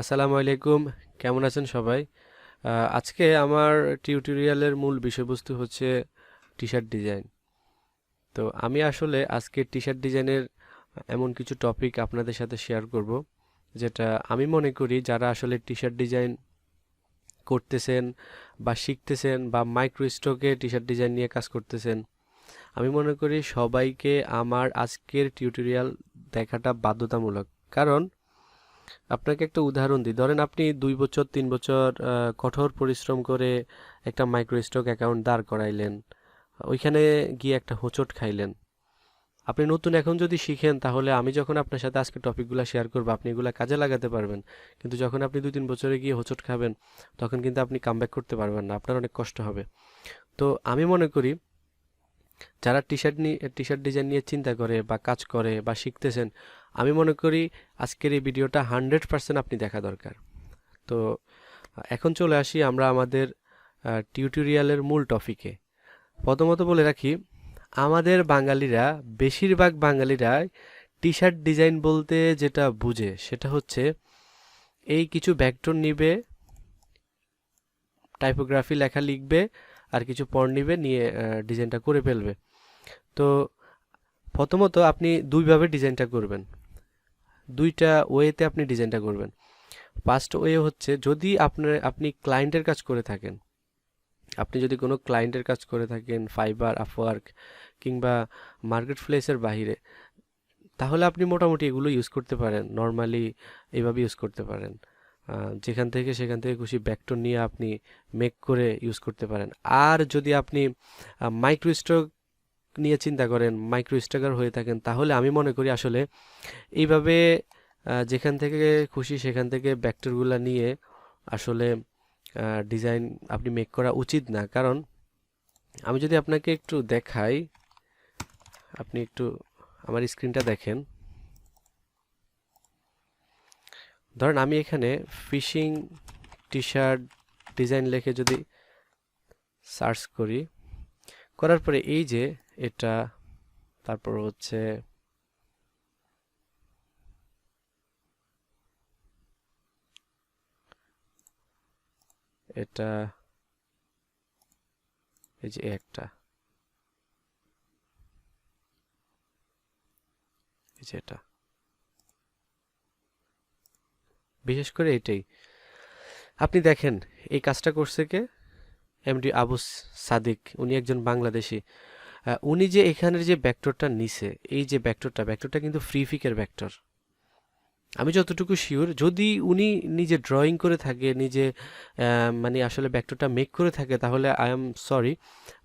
আসসালামু আলাইকুম। কেমন আছেন সবাই? আজকে আমার টিউটোরিয়ালের মূল বিষয়বস্তু হচ্ছে টি-শার্ট ডিজাইন। তো আমি আসলে আজকে টি-শার্ট ডিজাইনের এমন কিছু টপিক আপনাদের সাথে শেয়ার করব, যেটা আমি মনে করি যারা আসলে টি-শার্ট ডিজাইন করতেছেন বা শিখতেছেন বা মাইক্রো স্টকে টি-শার্ট ডিজাইন নিয়ে কাজ করতেছেন, আমি মনে করি সবাইকে আমার আজকের টিউটোরিয়াল দেখাটা বাধ্যতামূলক। কারণ আপনাকে একটা উদাহরণ দিই, ধরেন আপনি 2 বছর 3 বছর কঠোর পরিশ্রম করে একটা মাইক্রো স্টক অ্যাকাউন্ট দাঁড় করাইলেন, ওইখানে গিয়ে একটা হোঁচট খাইলেন। আপনি নতুন এখন যদি শিখেন, তাহলে আমি যখন আপনার সাথে আজকে টপিকগুলো শেয়ার করবো আপনি এগুলা কাজে লাগাতে পারবেন। কিন্তু যখন আপনি 2-3 বছরে গিয়ে হোঁচট খাবেন, তখন কিন্তু আপনি কামব্যাক করতে পারবেন না, আপনার অনেক কষ্ট হবে। তো আমি মনে করি যারা টি-শার্ট ডিজাইন নিয়ে চিন্তা করে বা কাজ করে বা শিখতেছেন, আমি মনে করি আজকের এই ভিডিওটা 100% আপনি দেখা দরকার। তো এখন চলে আসি আমরা আমাদের টিউটোরিয়ালের মূল টপিকে। প্রথমত বলে রাখি, আমাদের বাঙালিরা, বেশিরভাগ বাঙালিরা টি-শার্ট ডিজাইন বলতে যেটা বুঝে সেটা হচ্ছে এই কিছু ভেক্টর নিবে, টাইপোগ্রাফি লেখা লিখবে, আর কিছু ফন্ট নিবে, নিয়ে ডিজাইনটা করে ফেলবে। তো প্রথমত আপনি দুইভাবে ডিজাইনটা করবেন, দুইটা ওয়েতে আপনি ডিজাইনটা করবেন। ফার্স্ট ওয়ে হচ্ছে, যদি আপনি ক্লায়েন্টের কাজ করে থাকেন, আপনি যদি কোনো ক্লায়েন্টের কাজ করে থাকেন ফাইবার, আপওয়ার্ক কিংবা মার্কেট প্লেসের বাহিরে, তাহলে আপনি মোটামুটি এগুলো ইউজ করতে পারেন, নর্মালি এইভাবে ইউজ করতে পারেন। সেখান থেকে খুশি ভেক্টর নিয়ে আপনি মেক করে ইউজ করতে পারেন। আর যদি আপনি মাইক্রো স্টক নিয়ে চিন্তা করেন, মাইক্রো স্ট্রাকার হয়ে থাকেন, তাহলে আমি মনে করি আসলে এইভাবে যেখান থেকে খুশি সেখান থেকে ভেক্টরগুলো নিয়ে আসলে ডিজাইন আপনি মেক করা উচিত না। কারণ আমি যদি আপনাকে একটু দেখাই, আপনি একটু আমার স্ক্রিনটা দেখেন। ধরেন আমি এখানে ফিশিং টি-শার্ট ডিজাইন লিখে যদি সার্চ করি, করার পরে এই যে এটা, তারপর হচ্ছে এটা, এই যে একটা, এই যে এটা, বিশেষ করে এটাই আপনি দেখেন। এই কাজটা করছে কে? এমডি আবু সাদিক, উনি একজন বাংলাদেশি। উনি যে এখানের যে ভেক্টরটা নিছে, এই যে ভেক্টরটা কিন্তু ফ্রি ফিকের ভেক্টর। আমি যতটুকু শিওর, যদি উনি নিজে ড্রয়িং করে থাকে, নিজে মানে আসলে ভেক্টরটা মেক করে থাকে, তাহলে আই এম সরি,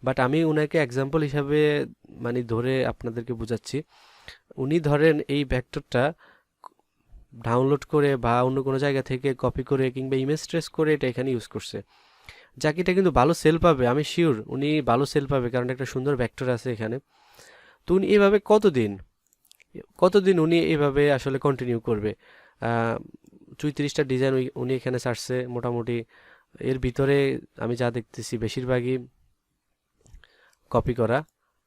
বাট আমি উনাকে এক্সাম্পল হিসাবে মানে ধরে আপনাদেরকে বোঝাচ্ছি। উনি ধরেন এই ভেক্টরটা ডাউনলোড করে বা অন্য কোনো জায়গা থেকে কপি করে কিংবা ইমেজ ট্রেস করে এটা এখানে ইউজ করছে। যাকে এটা কিন্তু ভালো সেল পাবে, আমি শিওর উনি ভালো সেল পাবে, কারণ একটা সুন্দর ভেক্টর আছে এখানে। তো উনি এভাবে কতদিন উনি এভাবে আসলে কন্টিনিউ করবে? 34টা ডিজাইন উনি এখানে ছাড়ছে মোটামুটি। এর ভিতরে আমি যা দেখতেছি বেশিরভাগই কপি করা,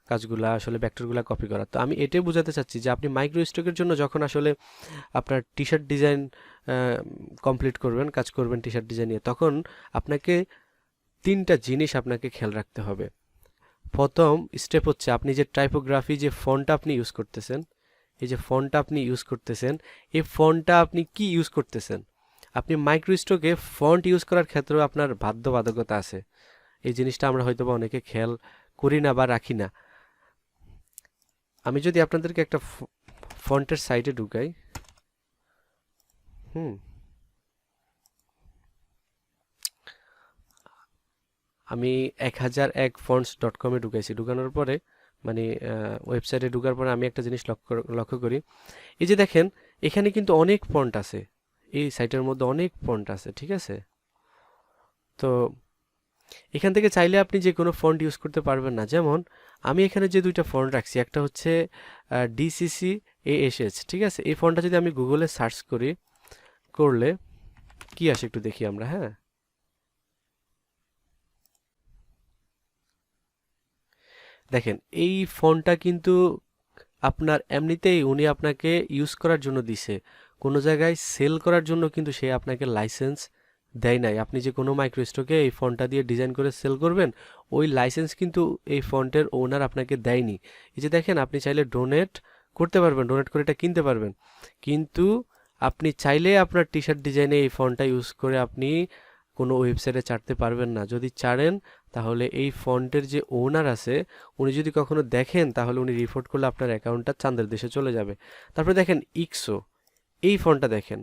কাজগুলা আসলে ভেক্টরগুলা কপি করা। তো আমি এটাই বোঝাতে চাচ্ছি যে আপনি মাইক্রো স্টকের জন্য যখন আসলে আপনার টি-শার্ট ডিজাইন কমপ্লিট করবেন, কাজ করবেন টি-শার্ট ডিজাইন নিয়ে, তখন আপনাকে 3টা জিনিস আপনাকে খেয়াল রাখতে হবে। প্রথম স্টেপ হচ্ছে, আপনি যে টাইপোগ্রাফি, যে ফন্টটা আপনি ইউজ করতেছেন, এই যে ফন্টটা আপনি ইউজ করতেছেন, এই ফন্টটা আপনি কি ইউজ করতেছেন? আপনি মাইক্রো স্টকে ফন্ট ইউজ করার ক্ষেত্রেও আপনার বাধ্যবাধকতা আছে। এই জিনিসটা আমরা হয়তোবা অনেকে খেয়াল করি না বা রাখি না। আমি যদি আপনাদেরকে একটা ফন্টের সাইটে ঢুকাই, হুম, আমি 1001fonts.com-এ ঢুকাইছি। ঢুকানোর পরে মানে ওয়েবসাইটে ঢুকার পরে আমি একটা জিনিস লক্ষ্য করি, এই যে দেখেন এখানে কিন্তু অনেক ফন্ট আছে, এই সাইটের মধ্যে অনেক ফন্ট আছে, ঠিক আছে? তো এখান থেকে চাইলে আপনি যে কোনো ফন্ট ইউজ করতে পারবেন না। যেমন আমি এখানে যে দুইটা ফন্ট রাখছি, একটা হচ্ছে ডিসিসি এএসএস, ঠিক আছে? এই ফন্টটা যদি আমি গুগলে সার্চ করলে কি আসে একটু দেখি আমরা, হ্যাঁ। দেখেন এই ফন্টটা কিন্তু আপনার এমনিতেই উনি আপনাকে ইউজ করার জন্য দিছে। কোনো জায়গায় সেল করার জন্য কিন্তু সে আপনাকে লাইসেন্স দেয় নাই। আপনি যে কোনো মাইক্রোস্টকে এই ফন্টটা দিয়ে ডিজাইন করে সেল করবেন, ওই লাইসেন্স কিন্তু এই ফন্টের ওনার আপনাকে দেয়নি। এই যে দেখেন, আপনি চাইলে ডোনেট করতে পারবেন, ডোনেট করে এটা কিনতে পারবেন, কিন্তু আপনি চাইলে আপনার টি শার্ট ডিজাইনে এই ফন্টটা ইউজ করে আপনি কোনো ওয়েবসাইটে ছাড়তে পারবেন না। যদি ছাড়েন তাহলে এই ফন্টের যে ওনার আছে উনি যদি কখনো দেখেন তাহলে উনি রিপোর্ট করলে আপনার অ্যাকাউন্টটা চাঁদের দেশে চলে যাবে। তারপরে দেখেন ইক্সো, এই ফন্টটা দেখেন।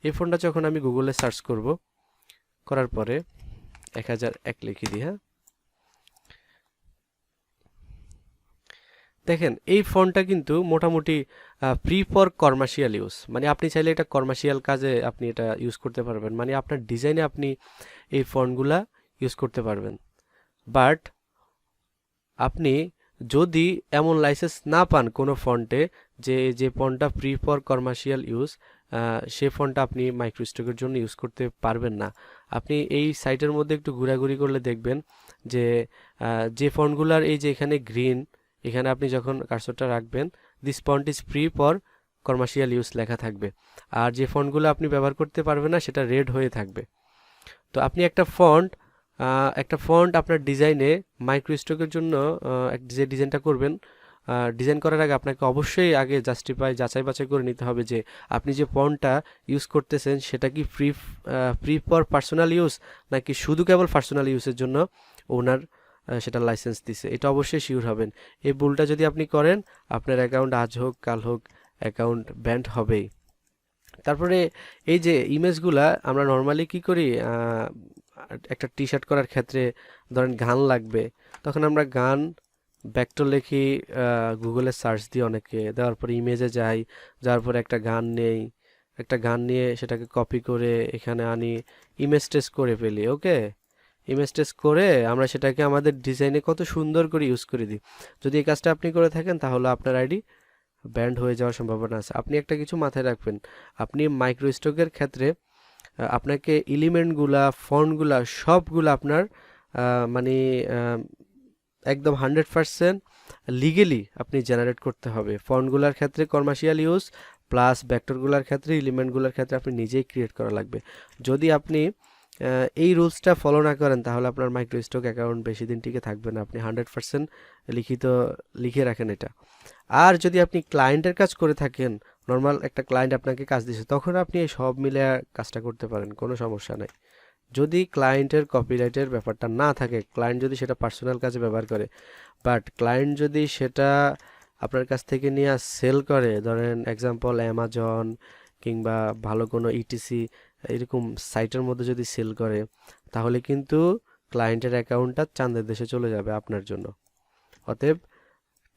এই ফন্টটা যখন আমি গুগলে সার্চ করব, করার পরে 1001 লিখে দিই, হ্যাঁ, দেখেন এই ফন্টটা কিন্তু মোটামুটি ফ্রি ফর কমার্শিয়াল ইউজ, মানে আপনি চাইলে এটা কমার্শিয়াল কাজে আপনি এটা ইউজ করতে পারবেন, মানে আপনার ডিজাইনে আপনি এই ফন্টগুলা ইউজ করতে পারবেন। বাট আপনি যদি এমন লাইসেন্স না পান কোনো ফন্টে যে ফন্টটা ফ্রি ফর কমার্শিয়াল ইউজ, সে ফন্টটা আপনি মাইক্রোস্টকের জন্য ইউজ করতে পারবেন না। আপনি এই সাইটের মধ্যে একটু ঘোরাঘুরি করলে দেখবেন যে ফন্টগুলার এই যে এখানে গ্রিন, এখানে আপনি যখন কার্সরটা রাখবেন, this font is free for commercial use লেখা থাকবে, আর যে ফন্টগুলো আপনি ব্যবহার করতে পারবেন না সেটা রেড হয়ে থাকবে। তো আপনি একটা ফন্ট আপনার ডিজাইনে মাইক্রোস্টকের জন্য যে ডিজাইনটা করবেন, ডিজাইন করার আগে আপনাকে অবশ্যই আগে যাচাই বাছাই করে নিতে হবে যে আপনি যে ফন্টটা ইউজ করতেছেন সেটা কি ফ্রি ফর পার্সোনাল ইউজ নাকি শুধু কেবল পার্সোনাল ইউজের জন্য ওনার সেটা লাইসেন্স দিছে, এটা অবশ্যই শিওর হবেন। এই ভুলটা যদি আপনি করেন আপনার অ্যাকাউন্ট আজ হোক কাল হোক অ্যাকাউন্ট ব্যান্ড হবেই। তারপরে এই যে ইমেজগুলা আমরা নর্মালি কি করি, একটা টি শার্ট করার ক্ষেত্রে ধরেন গান লাগবে, তখন আমরা গান ভেক্টর লিখি, গুগলে সার্চ দিই অনেকে, দেওয়ার পরে ইমেজে যাওয়ার পরে একটা গান নিয়ে সেটাকে কপি করে এখানে আনি, ইমেজ টেস্ট করে ফেলি। ওকে, ইমেজ টেস্ট করে আমরা সেটাকে আমাদের ডিজাইনে কত সুন্দর করে ইউজ করে দিই। যদি এই কাজটা আপনি করে থাকেন তাহলে আপনার আইডি ব্যান্ড হয়ে যাওয়ার সম্ভাবনা আছে। আপনি একটা কিছু মাথায় রাখবেন, আপনি মাইক্রোস্টকের ক্ষেত্রে আপনাকে এলিমেন্টগুলা ফন্টগুলা সবগুলা আপনার মানে একদম 100% লিগেলি আপনি জেনারেট করতে হবে। ফন্টগুলার ক্ষেত্রে কমার্শিয়াল ইউজ প্লাস ভেক্টরগুলার ক্ষেত্রে এলিমেন্টগুলার ক্ষেত্রে আপনি নিজেই ক্রিয়েট করা লাগবে। যদি আপনি এই রুলসটা ফলো না করেন তাহলে আপনার মাইক্রোস্টক অ্যাকাউন্ট বেশি দিন টিকে থাকবে না। আপনি 100% লিখে রাখেন এটা। আর যদি আপনি ক্লায়েন্টের কাজ করে থাকেন, নর্মাল একটা ক্লায়েন্ট আপনাকে কাজ দিয়েছে, তখন আপনি এই সব মিলে কাজটা করতে পারেন, কোনো সমস্যা নাই। যদি ক্লায়েন্টের কপিরাইটের ব্যাপারটা না থাকে, ক্লায়েন্ট যদি সেটা পার্সোনাল কাজে ব্যবহার করে, বাট ক্লায়েন্ট যদি সেটা আপনার কাছ থেকে নিয়ে সেল করে, ধরেন এক্সাম্পল অ্যামাজন কিংবা ভালো কোনো ইটিসি এরকম সাইটের মধ্যে যদি সেল করে, তাহলে কিন্তু ক্লায়েন্টের অ্যাকাউন্টটা চাঁদের দেশে চলে যাবে আপনার জন্য। অতএব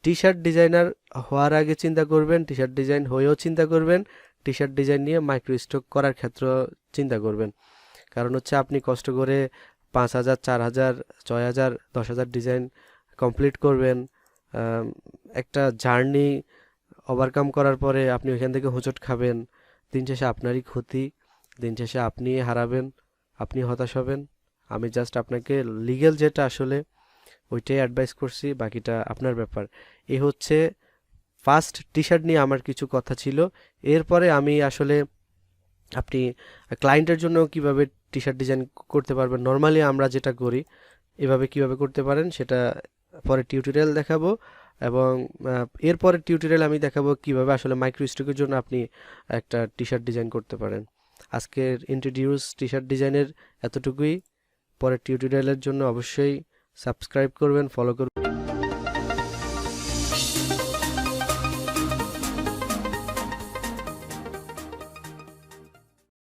টি শার্ট ডিজাইনার হওয়ার আগে চিন্তা করবেন, টি শার্ট ডিজাইন হয়েও চিন্তা করবেন, টি শার্ট ডিজাইন নিয়ে মাইক্রোস্টক করার ক্ষেত্রে চিন্তা করবেন। কারণ হচ্ছে আপনি কষ্ট করে 5,000 4,000 6,000 10,000 ডিজাইন কমপ্লিট করবেন, একটা জার্নি ওভারকাম করার পরে আপনি ওইখান থেকে হোঁচট খাবেন, দিন শেষে আপনারই ক্ষতি, দিন শেষে আপনি হারাবেন, আপনি হতাশ হবেন। আমি জাস্ট আপনাকে লিগ্যাল যেটা আসলে ওইটাই অ্যাডভাইস করছি, বাকিটা আপনার ব্যাপার। এই হচ্ছে ফার্স্ট টি শার্ট নিয়ে আমার কিছু কথা ছিল। এরপরে আমি আসলে আপনি ক্লায়েন্টের জন্য কিভাবে টি শার্ট ডিজাইন করতে পারবেন, নর্মালি আমরা যেটা করি এভাবে কিভাবে করতে পারেন সেটা পরে টিউটোরিয়াল দেখাবো, এবং এরপরের টিউটোরিয়াল আমি দেখাবো কিভাবে আসলে মাইক্রোস্টকের জন্য আপনি একটা টি শার্ট ডিজাইন করতে পারেন। আজকের ইন্ট্রোডিউস টি শার্ট ডিজাইনের এতটুকুই। পরের টিউটোরিয়ালের জন্য অবশ্যই সাবস্ক্রাইব করবেন, ফলো করবেন।